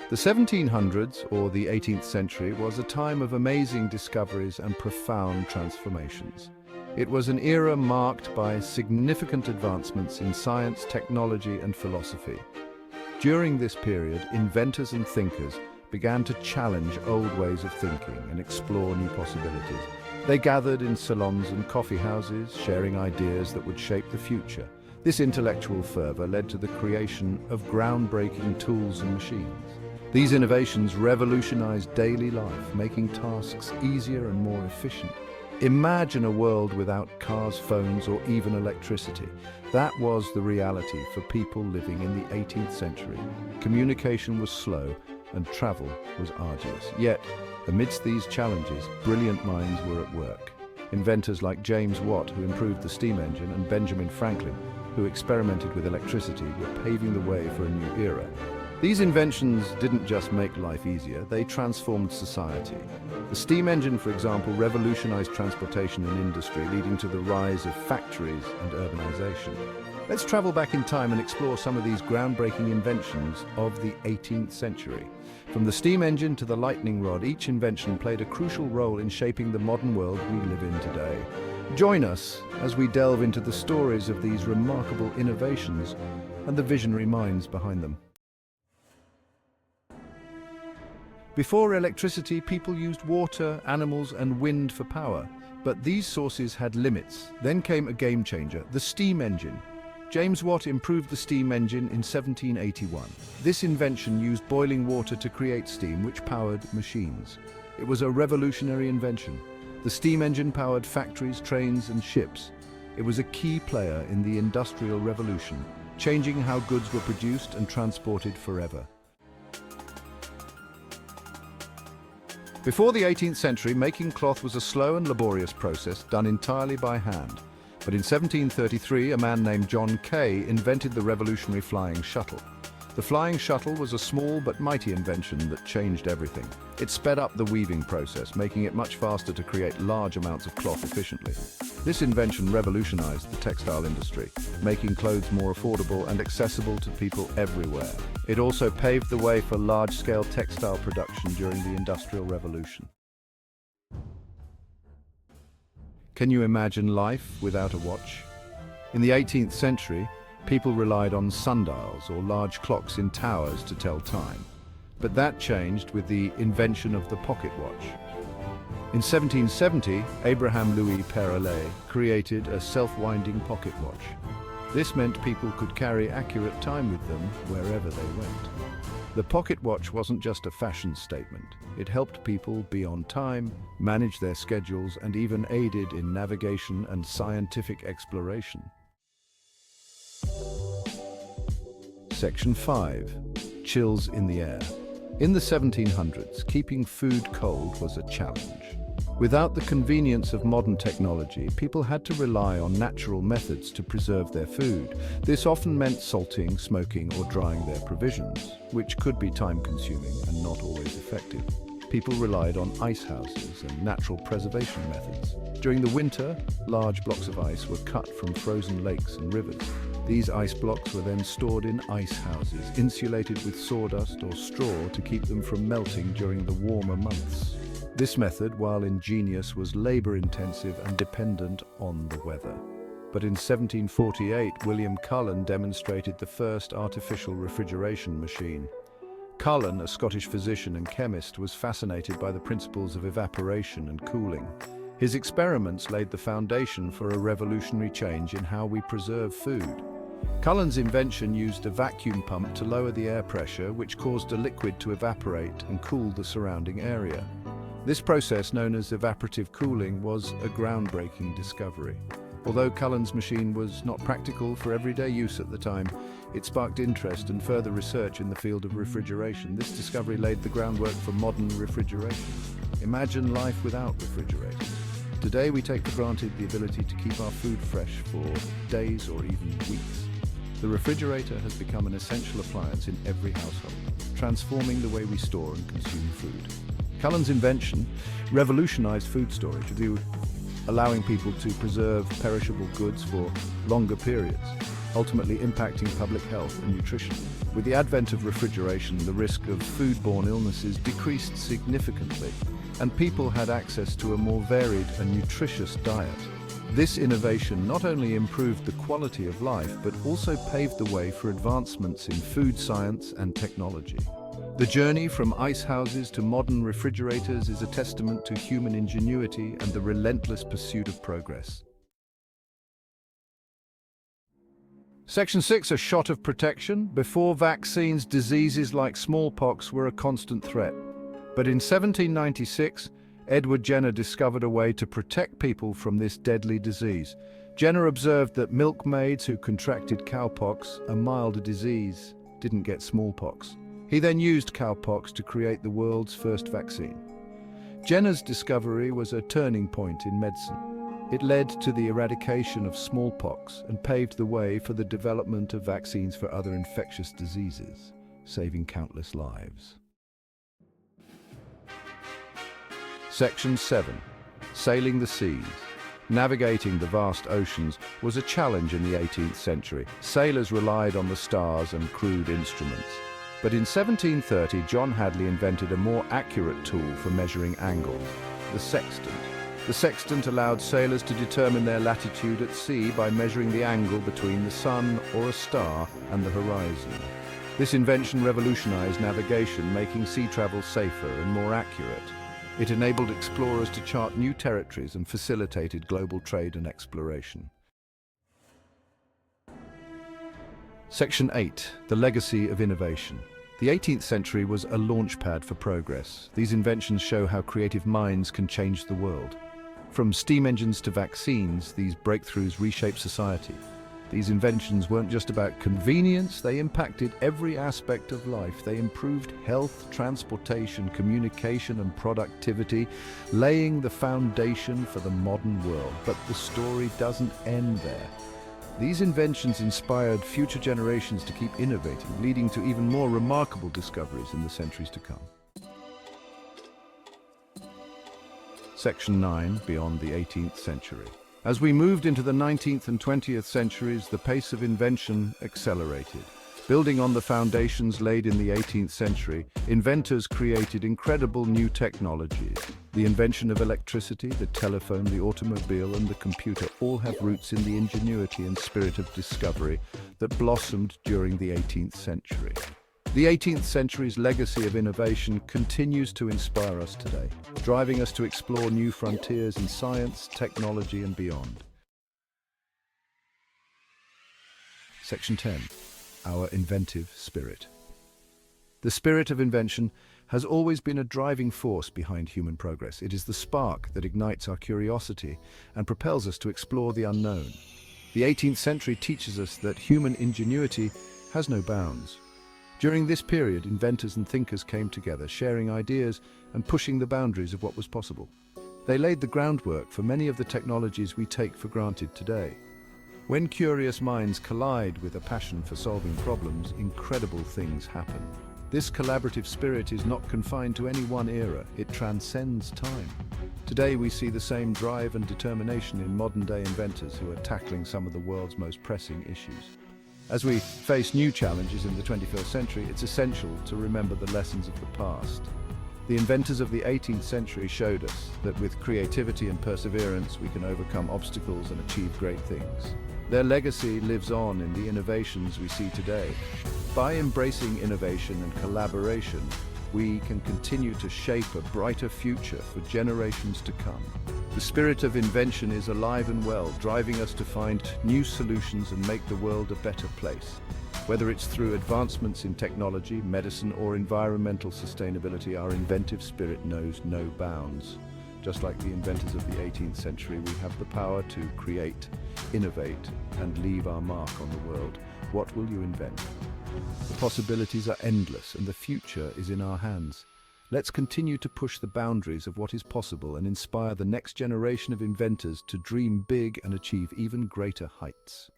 The 1700s, or the 18th century, was a time of amazing discoveries and profound transformations. It was an era marked by significant advancements in science, technology, and philosophy. During this period, inventors and thinkers began to challenge old ways of thinking and explore new possibilities. They gathered in salons and coffee houses, sharing ideas that would shape the future. This intellectual fervor led to the creation of groundbreaking tools and machines. These innovations revolutionized daily life, making tasks easier and more efficient. Imagine a world without cars, phones, or even electricity. That was the reality for people living in the 18th century. Communication was slow and travel was arduous. Yet, amidst these challenges, brilliant minds were at work. Inventors like James Watt, who improved the steam engine, and Benjamin Franklin, who experimented with electricity, were paving the way for a new era. These inventions didn't just make life easier, they transformed society. The steam engine, for example, revolutionized transportation and industry, leading to the rise of factories and urbanization. Let's travel back in time and explore some of these groundbreaking inventions of the 18th century. From the steam engine to the lightning rod, each invention played a crucial role in shaping the modern world we live in today. Join us as we delve into the stories of these remarkable innovations and the visionary minds behind them. Before electricity, people used water, animals, and wind for power. But these sources had limits. Then came a game changer, the steam engine. James Watt improved the steam engine in 1781. This invention used boiling water to create steam, which powered machines. It was a revolutionary invention. The steam engine powered factories, trains, and ships. It was a key player in the Industrial Revolution, changing how goods were produced and transported forever. Before the 18th century, making cloth was a slow and laborious process done entirely by hand. But in 1733, a man named John Kay invented the revolutionary flying shuttle. The flying shuttle was a small but mighty invention that changed everything. It sped up the weaving process, making it much faster to create large amounts of cloth efficiently. This invention revolutionized the textile industry, making clothes more affordable and accessible to people everywhere. It also paved the way for large-scale textile production during the Industrial Revolution. Can you imagine life without a watch? In the 18th century, people relied on sundials or large clocks in towers to tell time. But that changed with the invention of the pocket watch. In 1770, Abraham-Louis Perrelet created a self-winding pocket watch. This meant people could carry accurate time with them wherever they went. The pocket watch wasn't just a fashion statement. It helped people be on time, manage their schedules, and even aided in navigation and scientific exploration. Section 5. Chills in the air. In the 1700s, keeping food cold was a challenge. Without the convenience of modern technology, people had to rely on natural methods to preserve their food. This often meant salting, smoking, or drying their provisions, which could be time-consuming and not always effective. People relied on ice houses and natural preservation methods. During the winter, large blocks of ice were cut from frozen lakes and rivers. These ice blocks were then stored in ice houses, insulated with sawdust or straw to keep them from melting during the warmer months. This method, while ingenious, was labor-intensive and dependent on the weather. But in 1748, William Cullen demonstrated the first artificial refrigeration machine. Cullen, a Scottish physician and chemist, was fascinated by the principles of evaporation and cooling. His experiments laid the foundation for a revolutionary change in how we preserve food. Cullen's invention used a vacuum pump to lower the air pressure, which caused a liquid to evaporate and cool the surrounding area. This process, known as evaporative cooling, was a groundbreaking discovery. Although Cullen's machine was not practical for everyday use at the time, it sparked interest and further research in the field of refrigeration. This discovery laid the groundwork for modern refrigeration. Imagine life without refrigerators. Today we take for granted the ability to keep our food fresh for days or even weeks. The refrigerator has become an essential appliance in every household, transforming the way we store and consume food. Cullen's invention revolutionized food storage. allowing people to preserve perishable goods for longer periods, ultimately impacting public health and nutrition. With the advent of refrigeration, the risk of foodborne illnesses decreased significantly, and people had access to a more varied and nutritious diet. This innovation not only improved the quality of life, but also paved the way for advancements in food science and technology. The journey from ice houses to modern refrigerators is a testament to human ingenuity and the relentless pursuit of progress. Section 6, a shot of protection. Before vaccines, diseases like smallpox were a constant threat. But in 1796, Edward Jenner discovered a way to protect people from this deadly disease. Jenner observed that milkmaids who contracted cowpox, a milder disease, didn't get smallpox. He then used cowpox to create the world's first vaccine. Jenner's discovery was a turning point in medicine. It led to the eradication of smallpox and paved the way for the development of vaccines for other infectious diseases, saving countless lives. Section 7. Sailing the seas. Navigating the vast oceans was a challenge in the 18th century. Sailors relied on the stars and crude instruments. But in 1730, John Hadley invented a more accurate tool for measuring angles, the sextant. The sextant allowed sailors to determine their latitude at sea by measuring the angle between the sun or a star and the horizon. This invention revolutionized navigation, making sea travel safer and more accurate. It enabled explorers to chart new territories and facilitated global trade and exploration. Section 8. The legacy of innovation. The 18th century was a launchpad for progress. These inventions show how creative minds can change the world. From steam engines to vaccines, these breakthroughs reshaped society. These inventions weren't just about convenience, they impacted every aspect of life. They improved health, transportation, communication, and productivity, laying the foundation for the modern world. But the story doesn't end there. These inventions inspired future generations to keep innovating, leading to even more remarkable discoveries in the centuries to come. Section 9, beyond the 18th century. As we moved into the 19th and 20th centuries, the pace of invention accelerated. Building on the foundations laid in the 18th century, inventors created incredible new technologies. The invention of electricity, the telephone, the automobile, and the computer all have roots in the ingenuity and spirit of discovery that blossomed during the 18th century. The 18th century's legacy of innovation continues to inspire us today, driving us to explore new frontiers in science, technology, and beyond. Section 10. Our inventive spirit. The spirit of invention has always been a driving force behind human progress. It is the spark that ignites our curiosity and propels us to explore the unknown. The 18th century teaches us that human ingenuity has no bounds. During this period, inventors and thinkers came together, sharing ideas and pushing the boundaries of what was possible. They laid the groundwork for many of the technologies we take for granted today. When curious minds collide with a passion for solving problems, incredible things happen. This collaborative spirit is not confined to any one era, it transcends time. Today we see the same drive and determination in modern-day inventors who are tackling some of the world's most pressing issues. As we face new challenges in the 21st century, it's essential to remember the lessons of the past. The inventors of the 18th century showed us that with creativity and perseverance, we can overcome obstacles and achieve great things. Their legacy lives on in the innovations we see today. By embracing innovation and collaboration, we can continue to shape a brighter future for generations to come. The spirit of invention is alive and well, driving us to find new solutions and make the world a better place. Whether it's through advancements in technology, medicine, or environmental sustainability, our inventive spirit knows no bounds. Just like the inventors of the 18th century, we have the power to create, innovate, and leave our mark on the world. What will you invent? The possibilities are endless, and the future is in our hands. Let's continue to push the boundaries of what is possible and inspire the next generation of inventors to dream big and achieve even greater heights.